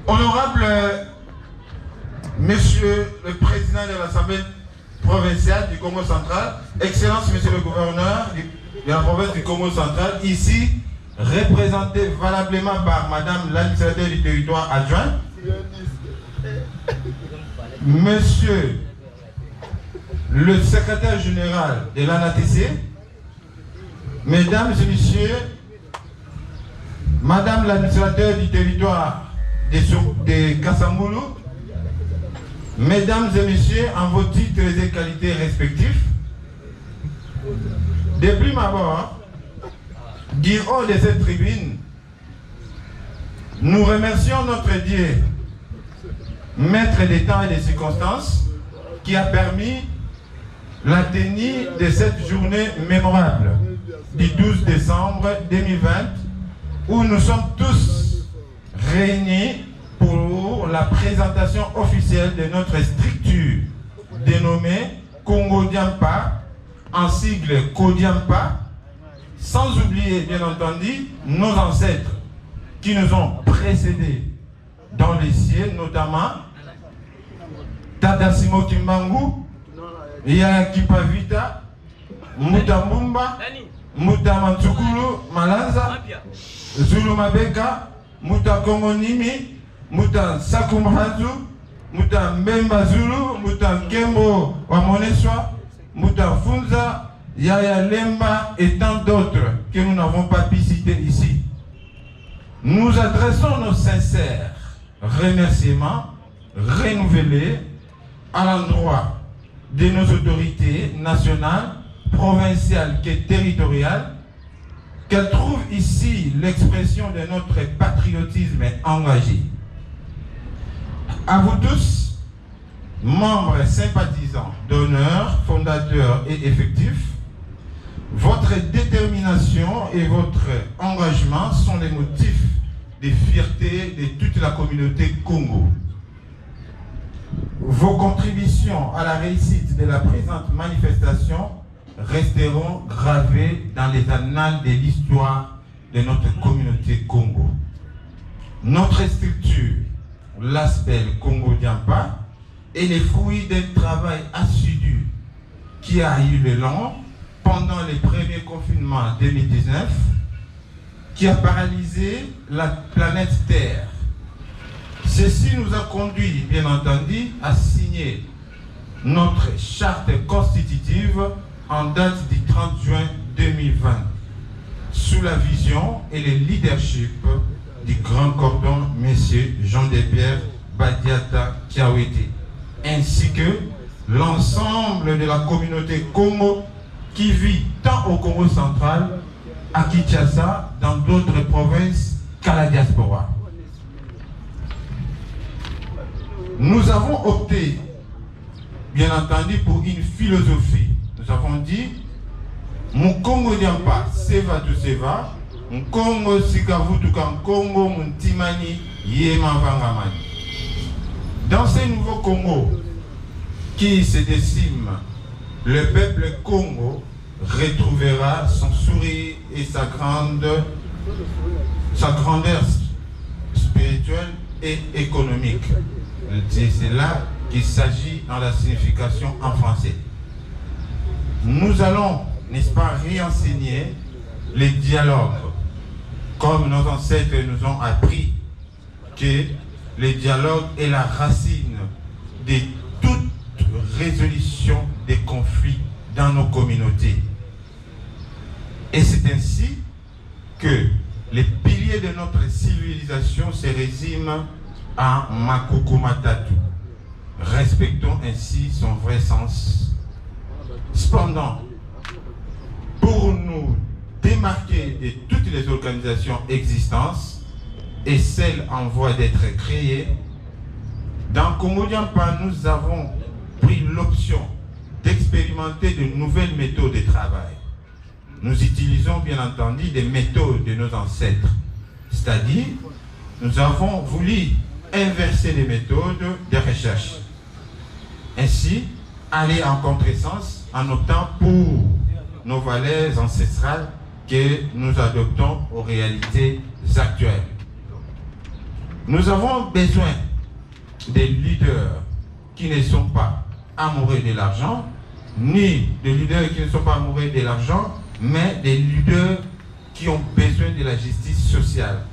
Honorable Monsieur le Président de l'Assemblée provinciale du Congo central, Excellence Monsieur le Gouverneur de la province du Congo central, ici représenté valablement par Madame l'administrateur du territoire adjoint, Monsieur le secrétaire général de l'ANATC, Mesdames et Messieurs, Madame l'administrateur du territoire de Kassamboulou, Mesdames et Messieurs, en vos titres et qualités respectifs, de prime abord, du haut de cette tribune, nous remercions notre Dieu, maître des temps et des circonstances, qui a permis la tenue de cette journée mémorable du 12 décembre 2020, où nous sommes tous réunis pour la présentation officielle de notre structure dénommée Congo Diampa, en sigle Codiampa, sans oublier bien entendu nos ancêtres qui nous ont précédés dans les cieux, notamment Tadasimo Kimbangu, Yakipavita, Mutambumba, Mutamantsukulu, Malanza, Zulu Mabeka, Muta Kongonimi, Muta Sakumhazu, Muta Mbemba Zulu, Muta Kembo Wamoneswa, Muta Funza, Yaya Lemba et tant d'autres que nous n'avons pas pu citer ici. Nous adressons nos sincères remerciements renouvelés à l'endroit de nos autorités nationales, provinciales et territoriales, qu'elles trouvent ici l'expression de notre patriotisme engagé. À vous tous, membres sympathisants d'honneur, fondateurs et effectifs, votre détermination et votre engagement sont les motifs de fierté de toute la communauté Congo. Vos contributions à la réussite de la présente manifestation resteront gravées dans les annales de l'histoire de notre communauté Congo. Notre structure, l'ASPEL Congo Diampa, est le fruit d'un travail assidu qui a eu le long pendant les premiers confinements 2019, qui a paralysé la planète Terre. Ceci nous a conduit, bien entendu, à signer notre charte constitutive en date du 30 juin 2020, sous la vision et le leadership du grand cordon, M. Jean-Pierre Badiata Kiawete, ainsi que l'ensemble de la communauté Congo qui vit tant au Congo central, à Kinshasa, dans d'autres provinces qu'à la diaspora. Nous avons opté, bien entendu, pour une philosophie. Nous avons dit, Mukongo Diampa, Seva tu Seva, Mukongo Sikavutukan Congo, Muntimani, Yema Vangamani. Dans ce nouveau Congo qui se décime, le peuple Congo retrouvera son sourire et sa grandeur spirituelle et économique. C'est là qu'il s'agit dans la signification en français. Nous allons, n'est-ce pas, réenseigner les dialogues, comme nos ancêtres nous ont appris que le dialogue est la racine de toute résolution des conflits dans nos communautés. Et c'est ainsi que les piliers de notre civilisation se résument à Makuku Matatu. Respectons ainsi son vrai sens. Cependant, pour nous démarquer de toutes les organisations existantes et celles en voie d'être créées, dans Congo Diampa, nous avons pris l'option d'expérimenter de nouvelles méthodes de travail. Nous utilisons bien entendu des méthodes de nos ancêtres, c'est-à-dire nous avons voulu inverser les méthodes de recherche. Ainsi, aller en contresens en optant pour nos valeurs ancestrales que nous adoptons aux réalités actuelles. Nous avons besoin des leaders qui ne sont pas amoureux de l'argent, ni de leaders qui ne sont pas amoureux de l'argent, mais des leaders qui ont besoin de la justice sociale.